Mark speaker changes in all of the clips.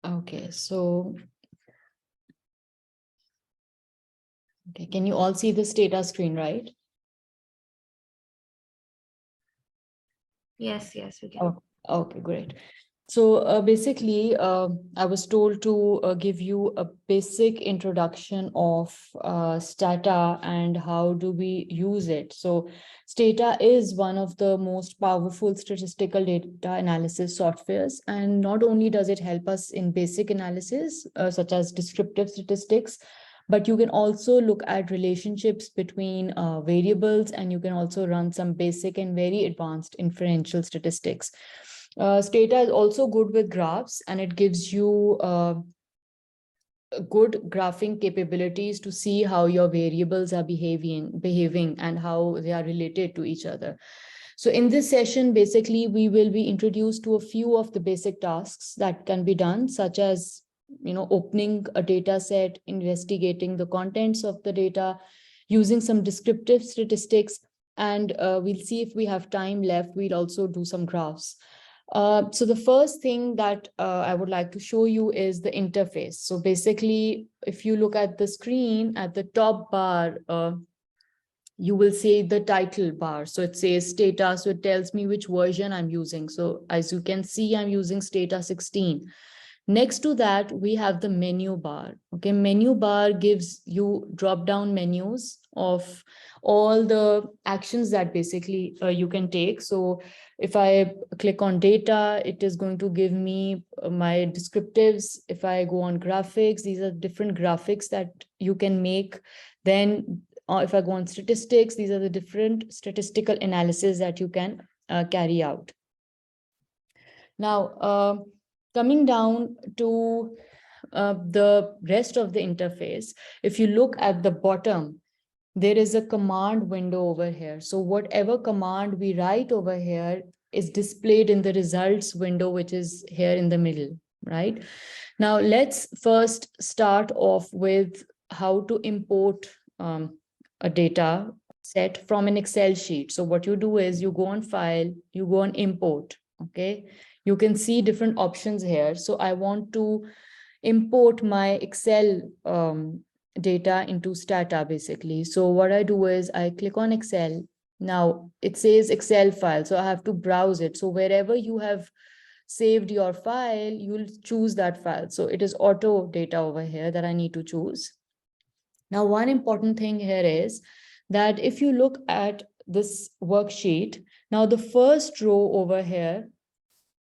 Speaker 1: Okay, so okay, can you all see this data screen, right?
Speaker 2: Yes, we can.
Speaker 1: Oh, okay, great. So basically, I was told to give you a basic introduction of Stata and how do we use it. So Stata is one of the most powerful statistical data analysis softwares. And not only does it help us in basic analysis, such as descriptive statistics, but you can also look at relationships between variables, and you can also run some basic and very advanced inferential statistics. Stata is also good with graphs, and it gives you good graphing capabilities to see how your variables are behaving and how they are related to each other. So in this session, basically, we will be introduced to a few of the basic tasks that can be done, such as opening a data set, investigating the contents of the data, using some descriptive statistics, and we'll see if we have time left. We'll also do some graphs. So the first thing that I would like to show you is the interface. So basically, if you look at the screen at the top bar, you will see the title bar. So it says Stata. So it tells me which version I'm using. So as you can see, I'm using Stata 16. Next to that, we have the menu bar. Okay, menu bar gives you drop-down menus of all the actions that basically you can take. So if I click on data, it is going to give me my descriptives. If I go on graphics, these are different graphics that you can make. Then if I go on statistics, these are the different statistical analysis that you can carry out. Now, coming down to the rest of the interface, if you look at the bottom, there is a command window over here. So whatever command we write over here is displayed in the results window, which is here in the middle, right? Now, let's first start off with how to import a data set from an Excel sheet. So what you do is you go on File, you go on Import, okay? You can see different options here. So I want to import my Excel data into Stata, basically. So what I do is I click on Excel. Now it says Excel file, so I have to browse it. So wherever you have saved your file, you'll choose that file. So it is auto data over here that I need to choose. Now, one important thing here is that if you look at this worksheet, now the first row over here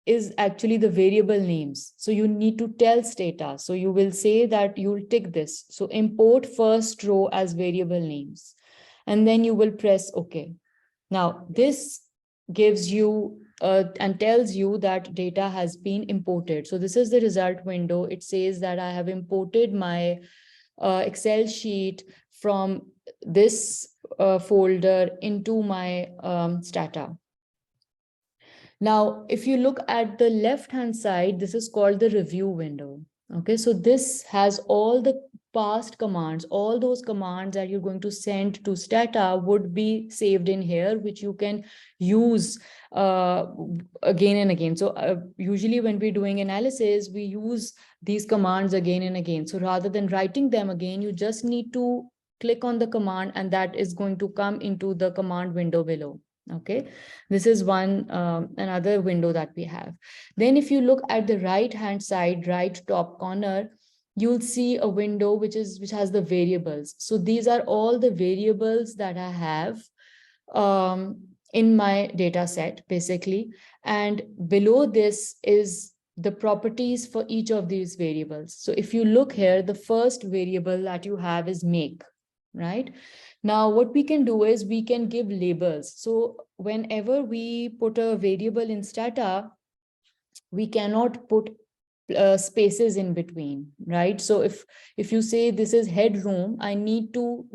Speaker 1: is actually the variable names. So you need to tell Stata. So you will say that you'll tick this. So import first row as variable names. And then you will press OK. Now, this gives you and tells you that data has been imported. So this is the result window. It says that I have imported my Excel sheet from this folder into my Stata. Now, if you look at the left-hand side, this is called the review window. Okay, so this has all the past commands, all those commands that you're going to send to Stata would be saved in here, which you can use again and again. So usually when we're doing analysis, we use these commands again and again. So rather than writing them again, you just need to click on the command, and that is going to come into the command window below. Okay, this is one another window that we have. Then if you look at the right hand side, right top corner, you'll see a window which has the variables. So these are all the variables that I have in my data set, basically. And below this is the properties for each of these variables. So if you look here, the first variable that you have is make, right? Now, what we can do is we can give labels. So whenever we put a variable in Stata, we cannot put spaces in between, right? So if you say this is headroom, I need no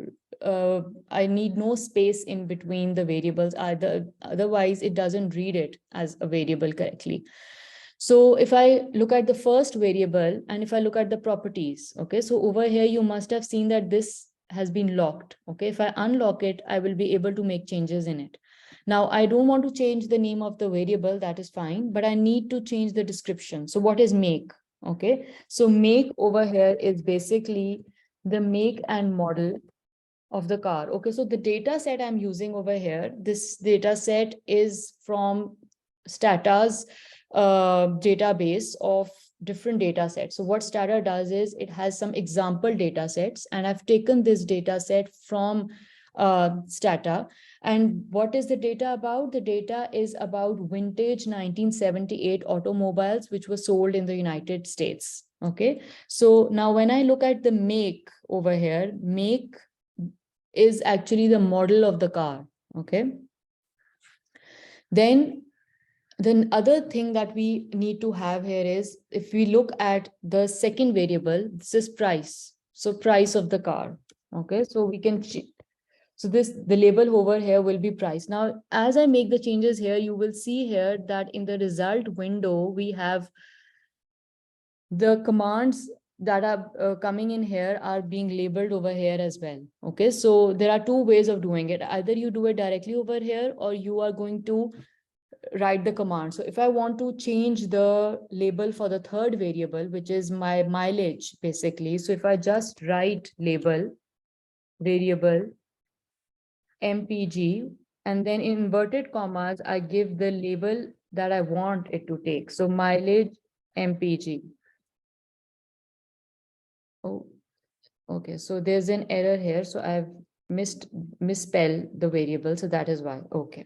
Speaker 1: space in between the variables either. Otherwise, it doesn't read it as a variable correctly. So if I look at the first variable and if I look at the properties, okay, so over here, you must have seen that this has been locked. Okay, if I unlock it, I will be able to make changes in it. Now, I don't want to change the name of the variable, that is fine, but I need to change the description. So what is make? Okay, so make over here is basically the make and model of the car. Okay, so the data set I'm using over here, this data set is from Stata's database of different data sets. So what Stata does is it has some example data sets, and I've taken this data set from Stata. And what is the data about? The data is about vintage 1978 automobiles which were sold in the United States. Okay, so now when I look at the make over here, make is actually the model of the car. Okay, then the other thing that we need to have here is, if we look at the second variable, this is price. So price of the car. Okay, so we can, so this, the label over here will be price. Now, as I make the changes here, you will see here that in the result window, we have the commands that are coming in here are being labeled over here as well. Okay, so there are two ways of doing it. Either you do it directly over here, or you are going to write the command. So if I want to change the label for the third variable, which is my mileage, basically. So if I just write label, variable, MPG, and then in inverted commas, I give the label that I want it to take. So mileage, MPG. Oh, okay. So there's an error here. So I've misspelled the variable. So that is why. Okay.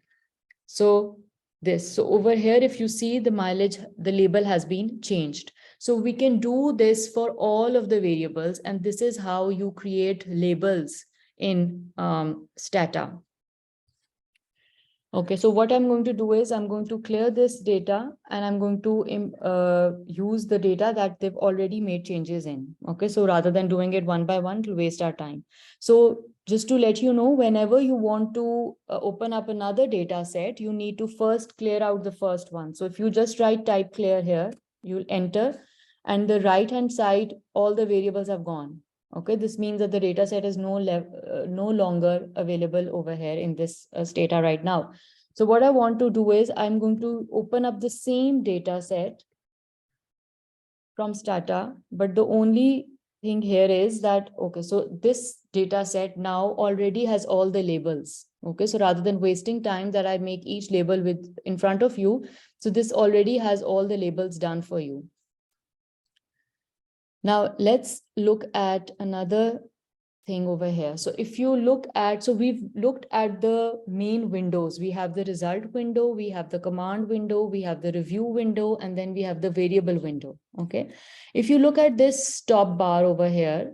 Speaker 1: So this, so over here, if you see the mileage, the label has been changed. So we can do this for all of the variables. And this is how you create labels in Stata. Okay, so what I'm going to do is I'm going to clear this data, and I'm going to use the data that they've already made changes in. Okay, so rather than doing it one by one, to waste our time. So just to let you know, whenever you want to open up another data set, you need to first clear out the first one. So if you just write type clear here, you'll enter, and the right hand side, all the variables have gone. Okay, this means that the data set is no longer available over here in this Stata right now. So what I want to do is I'm going to open up the same data set from Stata, but the only thing here is that, okay, so this data set now already has all the labels. Okay, so rather than wasting time that I make each label with in front of you, so this already has all the labels done for you. Now let's look at another thing over here. So if you look at, so we've looked at the main windows. We have the result window, we have the command window, we have the review window, and then we have the variable window. Okay. If you look at this top bar over here,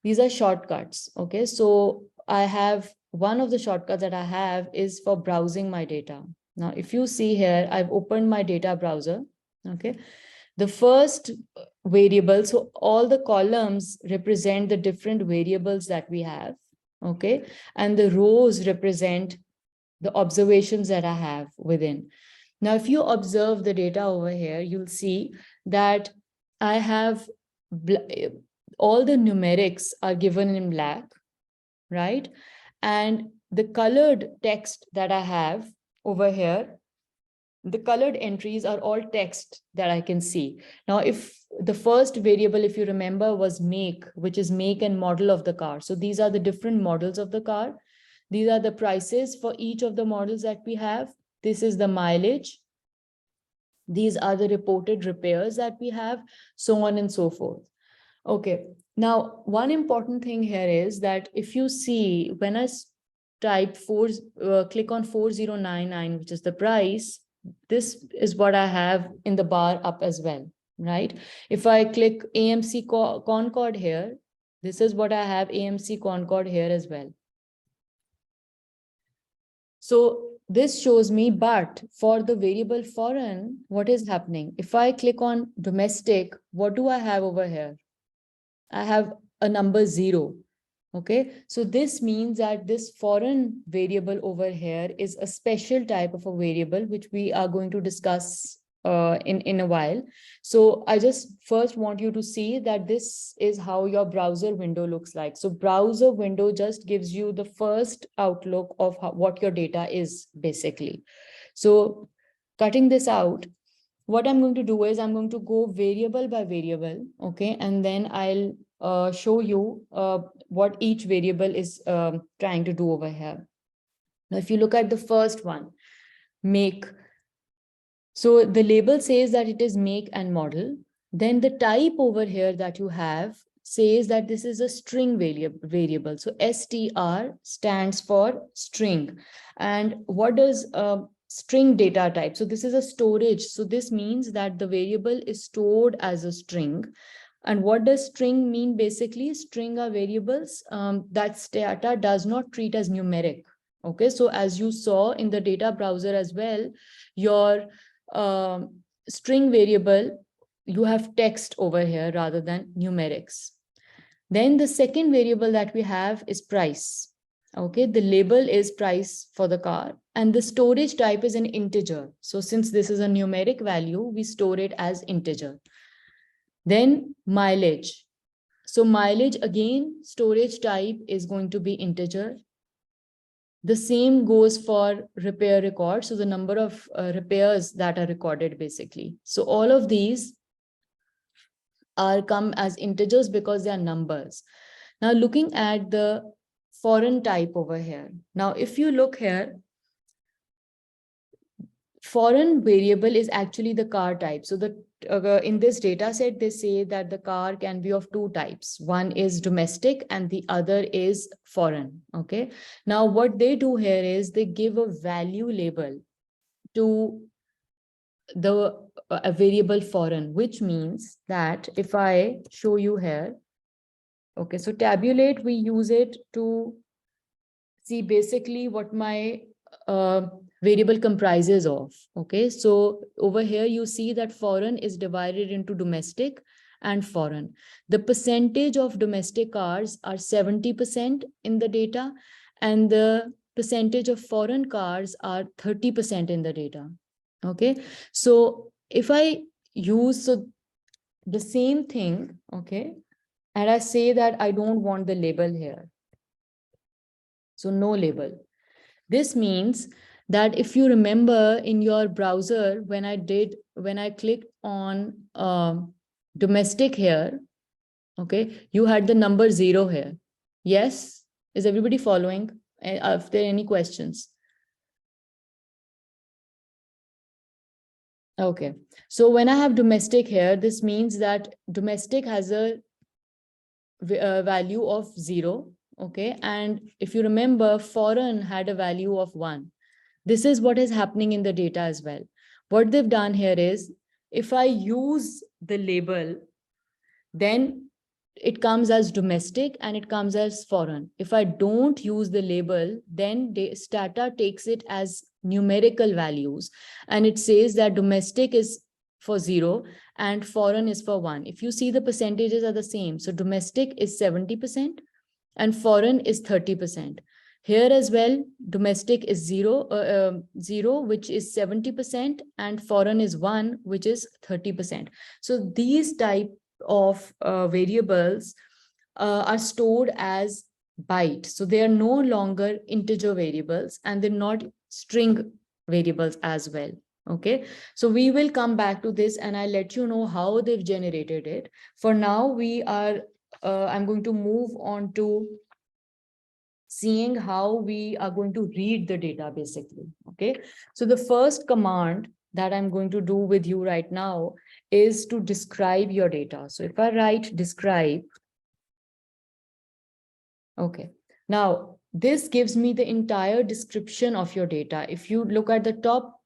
Speaker 1: these are shortcuts. Okay. So I have one of the shortcuts that I have is for browsing my data. Now, if you see here, I've opened my data browser. Okay. The first variable, so all the columns represent the different variables that we have, okay? And the rows represent the observations that I have within. Now, if you observe the data over here, you'll see that I have all the numerics are given in black, right? And the colored text that I have over here, the colored entries are all text that I can see. Now, if the first variable, if you remember, was make, which is make and model of the car. So these are the different models of the car. These are the prices for each of the models that we have. This is the mileage. These are the reported repairs that we have, so on and so forth. Okay. Now, one important thing here is that if you see, when I type click on 4099, which is the price, this is what I have in the bar up as well, right? If I click AMC Concord here, this is what I have AMC Concord here as well. So this shows me, but for the variable foreign, what is happening? If I click on domestic, what do I have over here? I have a number 0. Okay, so this means that this foreign variable over here is a special type of a variable, which we are going to discuss in a while. So I just first want you to see that this is how your browser window looks like. So browser window just gives you the first outlook of what your data is basically. So cutting this out, what I'm going to do is I'm going to go variable by variable, okay? And then I'll show you what each variable is trying to do over here. Now, if you look at the first one, make. So the label says that it is make and model. Then the type over here that you have says that this is a string variable. So str stands for string. And what does string data type? So this is a storage. So this means that the variable is stored as a string. And what does string mean? Basically, string are variables that Stata does not treat as numeric. Okay, so as you saw in the data browser as well, your string variable, you have text over here rather than numerics. Then the second variable that we have is price. Okay, the label is price for the car, and the storage type is an integer. So since this is a numeric value, we store it as integer. Then mileage. So mileage, again, storage type is going to be integer. The same goes for repair record. So the number of repairs that are recorded basically. So all of these are come as integers because they are numbers. Now looking at the foreign type over here. Now, if you look here, foreign variable is actually the car type. So the in this data set, they say that the car can be of two types. One is domestic and the other is foreign. Okay. Now, what they do here is they give a value label to the a variable foreign, which means that if I show you here, okay, so tabulate, we use it to see basically what my variable comprises of. Okay, so over here you see that foreign is divided into domestic and foreign. The percentage of domestic cars are 70% in the data, and the percentage of foreign cars are 30% in the data. Okay, so if I use the same thing, okay, and I say that I don't want the label here, so no label. This means that if you remember in your browser, when I clicked on domestic here, okay, you had the number 0 here. Yes, is everybody following? Are there any questions? Okay, so when I have domestic here, this means that domestic has a value of 0. Okay, and if you remember, foreign had a value of 1. This is what is happening in the data as well. What they've done here is, if I use the label, then it comes as domestic and it comes as foreign. If I don't use the label, then Stata takes it as numerical values, and it says that domestic is for 0 and foreign is for 1. If you see, the percentages are the same. So domestic is 70% and foreign is 30%. Here as well, domestic is 0, which is 70%, and foreign is 1, which is 30%. So these type of variables are stored as byte. So they are no longer integer variables, and they're not string variables as well. Okay, so we will come back to this and I'll let you know how they've generated it. For now, I'm going to move on to seeing how we are going to read the data basically. Okay, so the first command that I'm going to do with you right now is to describe your data. So if I write describe, okay, now this gives me the entire description of your data. If you look at the top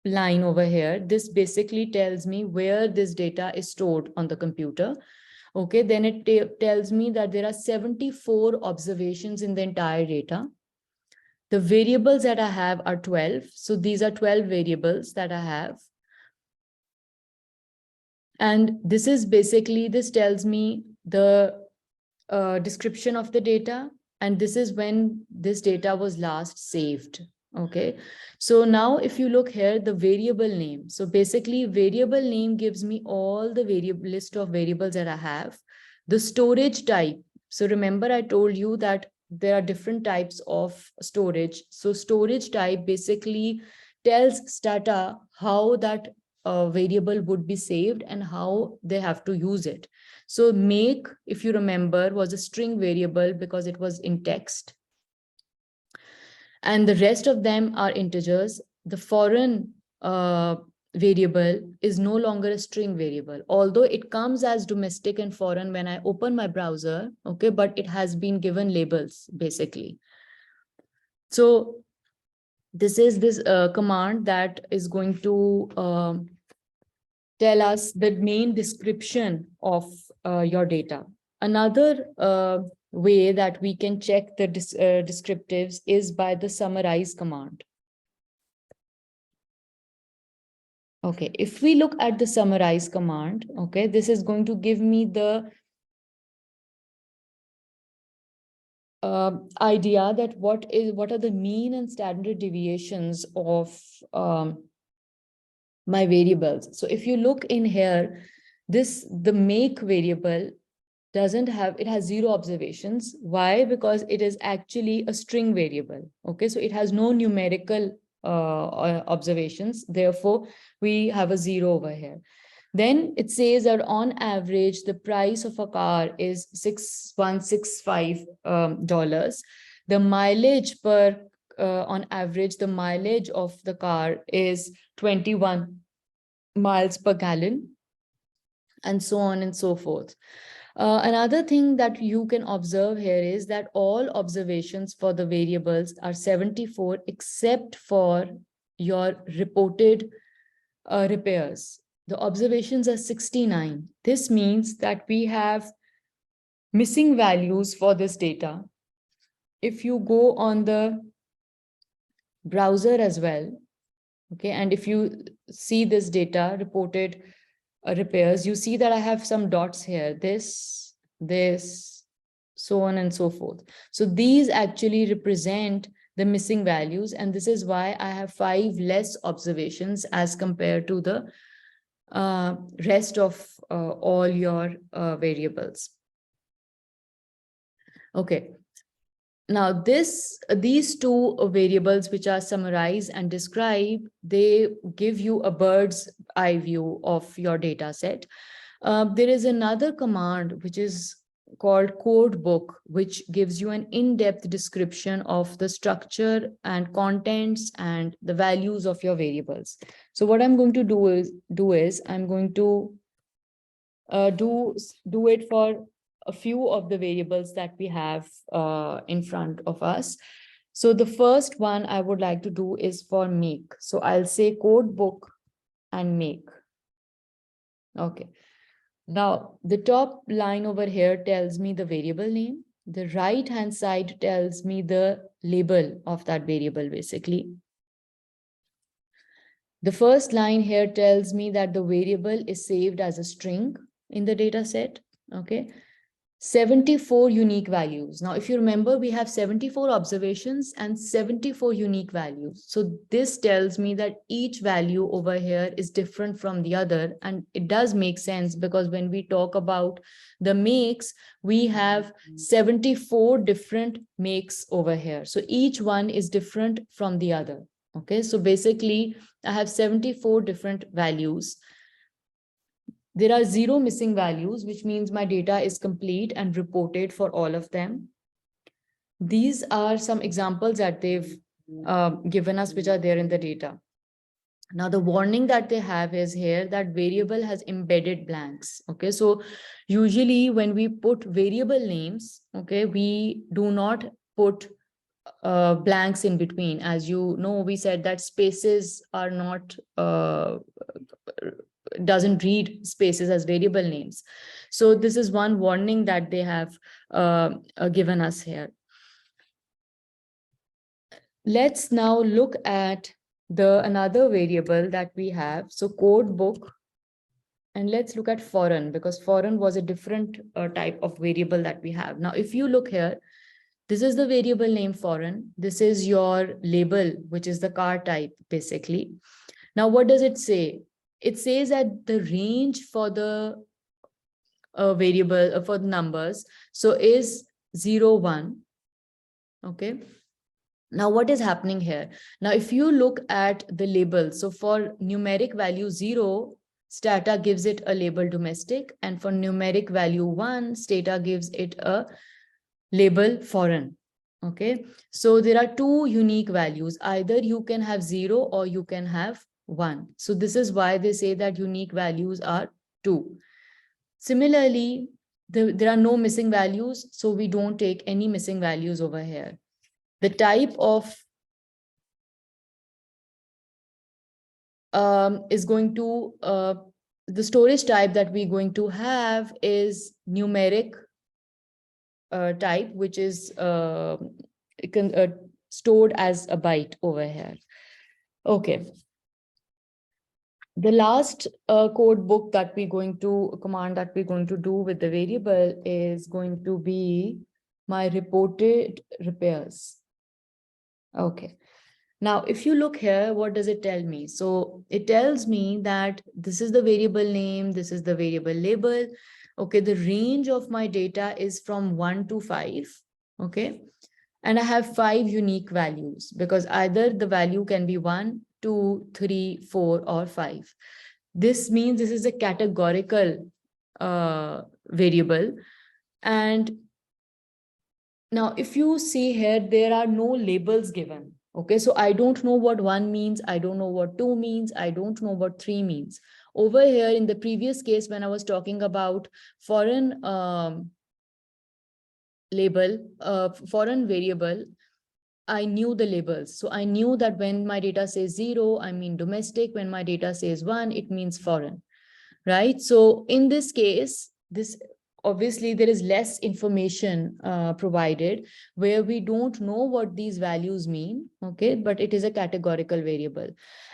Speaker 1: line over here, this basically tells me where this data is stored on the computer. Okay, then it tells me that there are 74 observations in the entire data. The variables that I have are 12. So these are 12 variables that I have. And this is basically, this tells me the description of the data. And this is when this data was last saved. Okay, so now if you look here, the variable name. So basically variable name gives me all the variable list of variables that I have. The storage type. So remember I told you that there are different types of storage. So storage type basically tells Stata how that variable would be saved and how they have to use it. So make, if you remember, was a string variable because it was in text. And the rest of them are integers. The foreign variable is no longer a string variable, although it comes as domestic and foreign when I open my browser, okay, but it has been given labels basically. So this is this command that is going to tell us the main description of your data. Another way that we can check the descriptives is by the summarize command. Okay, if we look at the summarize command, okay, this is going to give me the idea that what are the mean and standard deviations of my variables. So if you look in here, the make variable doesn't have, it has 0 observations. Why? Because it is actually a string variable. Okay, so it has no numerical observations. Therefore, we have a 0 over here. Then it says that on average, the price of a car is $6,165. The mileage per, on average, the mileage of the car is 21 miles per gallon, and so on and so forth. Another thing that you can observe here is that all observations for the variables are 74 except for your reported repairs. The observations are 69. This means that we have missing values for this data. If you go on the browser as well, okay, and if you see this data reported repairs, you see that I have some dots here, this, so on and so forth. So these actually represent the missing values, and this is why I have 5 less observations as compared to the rest of all your variables. Okay. Now these two variables, which are summarize and describe, they give you a bird's eye view of your data set. There is another command which is called code book, which gives you an in-depth description of the structure and contents and the values of your variables. So what I'm going to do is I'm going to do it for a few of the variables that we have in front of us. So the first one I would like to do is for make. So I'll say code book and make. Okay. Now the top line over here tells me the variable name. The right hand side tells me the label of that variable basically. The first line here tells me that the variable is saved as a string in the data set. Okay. 74 unique values. Now, if you remember, we have 74 observations and 74 unique values. So this tells me that each value over here is different from the other. And it does make sense because when we talk about the makes, we have 74 different makes over here. So each one is different from the other. Okay, so basically I have 74 different values. There are 0 missing values, which means my data is complete and reported for all of them. These are some examples that they've given us, which are there in the data. Now, the warning that they have is here that variable has embedded blanks. Okay, so usually when we put variable names, okay, we do not put blanks in between. As you know, we said that spaces are not doesn't read spaces as variable names. So this is one warning that they have given us here. Let's now look at another variable that we have. So code book, and let's look at foreign, because foreign was a different type of variable that we have. Now, if you look here, this is the variable name foreign. This is your label, which is the car type, basically. Now, what does it say? It says that the range for the variable for the numbers, so is 0, 1. Okay. Now, what is happening here? Now, if you look at the label, so for numeric value 0, Stata gives it a label domestic, and for numeric value 1, Stata gives it a label foreign. Okay, so there are two unique values. Either you can have 0 or you can have 1. So this is why they say that unique values are 2. Similarly, there are no missing values, so we don't take any missing values over here. The type of is going to, the storage type that we're going to have is numeric type, which is stored as a byte over here. Okay. The last code book that we're going to, command that we're going to do with the variable is going to be my reported repairs. Okay. Now, if you look here, what does it tell me? So it tells me that this is the variable name, this is the variable label. Okay, the range of my data is from 1 to 5. Okay, and I have 5 unique values because either the value can be 1, 2, 3, 4, or 5. This means this is a categorical variable. And now, if you see here, there are no labels given. Okay, so I don't know what 1 means. I don't know what 2 means. I don't know what 3 means. Over here in the previous case, when I was talking about foreign foreign variable, I knew the labels. So I knew that when my data says 0, I mean domestic. When my data says 1, it means foreign, right? So in this case, this obviously there is less information provided where we don't know what these values mean, okay, but it is a categorical variable.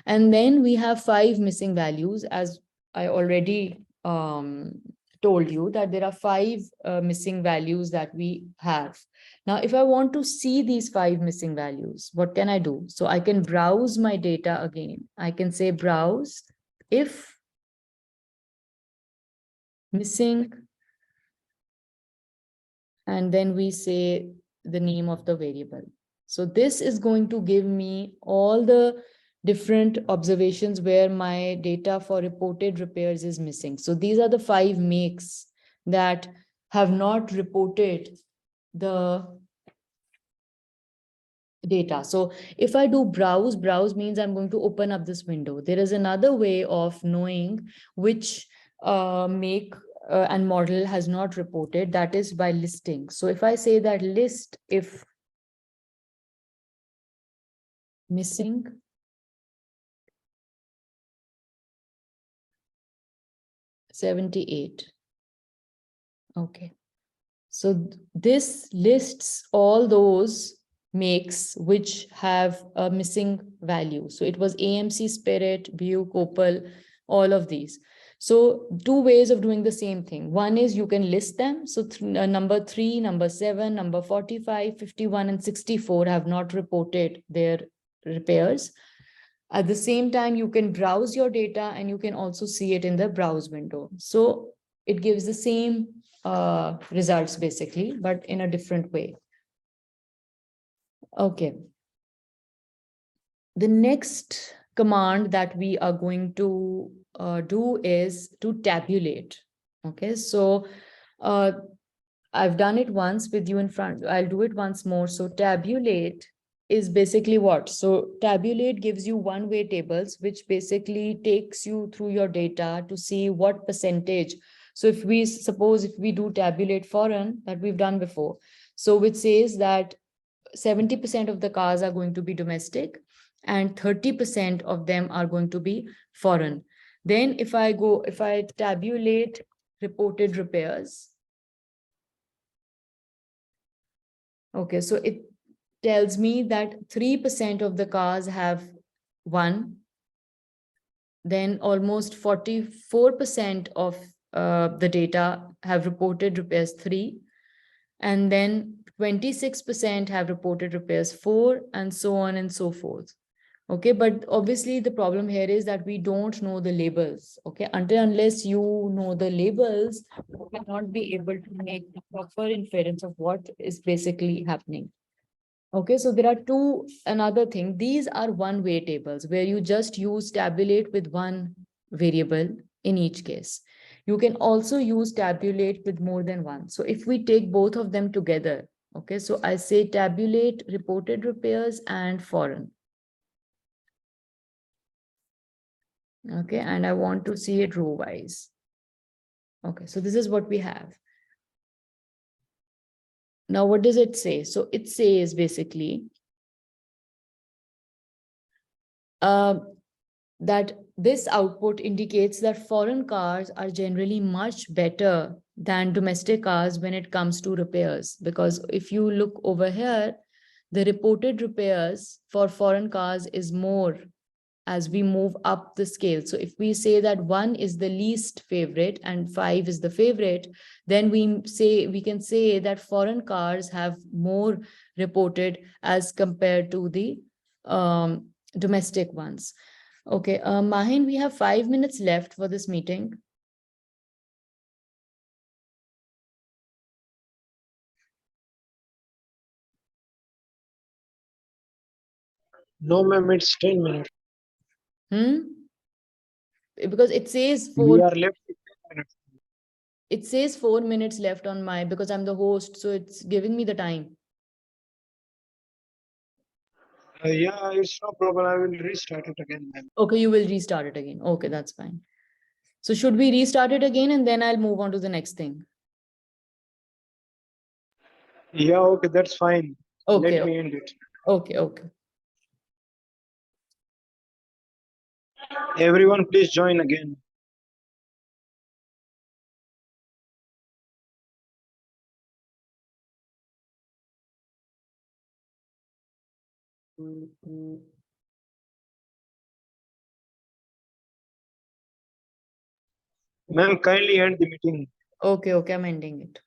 Speaker 1: And then we have 5 missing values, as I already told you that there are 5 missing values that we have. Now, if I want to see these 5 missing values, what can I do? So I can browse my data again. I can say browse if missing, and then we say the name of the variable. So this is going to give me all the different observations where my data for reported repairs is missing. So these are the 5 makes that have not reported the data. So if I do browse means I'm going to open up this window. There is another way of knowing which make and model has not reported, that is by listing. So if I say that list if missing $78. Okay. So this lists all those makes which have a missing value. So it was AMC, Spirit, Buick, Opel, all of these. So 2 ways of doing the same thing. One is you can list them. So number 3, number 7, number 45, 51, and 64 have not reported their repairs. At the same time, you can browse your data and you can also see it in the browse window. So it gives the same results basically, but in a different way. Okay. The next command that we are going to do is to tabulate. Okay, so I've done it once with you in front. I'll do it once more. So tabulate is basically what? So tabulate gives you one-way tables, which basically takes you through your data to see what percentage. So if we suppose if we do tabulate foreign that we've done before, so which says that 70% of the cars are going to be domestic and 30% of them are going to be foreign. Then if I tabulate reported repairs, okay, so it tells me that 3% of the cars have 1, then almost 44% of the data have reported repairs 3, and then 26% have reported repairs 4, and so on and so forth. Okay, but obviously the problem here is that we don't know the labels. Okay, unless you know the labels, you cannot be able to make the proper inference of what is basically happening. Okay, so there are another thing. These are one-way tables where you just use tabulate with one variable in each case. You can also use tabulate with more than one. So if we take both of them together, okay, so I say tabulate reported repairs and foreign. Okay, and I want to see it row wise. Okay, so this is what we have. Now, what does it say? So it says basically that this output indicates that foreign cars are generally much better than domestic cars when it comes to repairs. Because if you look over here, the reported repairs for foreign cars is more as we move up the scale. So if we say that 1 is the least favorite and 5 is the favorite, then we can say that foreign cars have more reported as compared to the domestic ones. Okay, Mahin, we have 5 minutes left for this meeting.
Speaker 2: No, ma'am, it's 10 minutes.
Speaker 1: Because it says
Speaker 2: We are left with 10 minutes.
Speaker 1: it says 4 minutes left on my, because I'm the host, so it's giving me the time.
Speaker 2: Yeah, it's no problem. I will restart it again, ma'am.
Speaker 1: Okay, you will restart it again. Okay, that's fine. So should we restart it again and then I'll move on to the next thing?
Speaker 2: Yeah, okay, that's fine.
Speaker 1: Okay,
Speaker 2: Let me end it.
Speaker 1: okay.
Speaker 2: Everyone, please join again. Ma'am, kindly end the meeting.
Speaker 1: Okay, I'm ending it.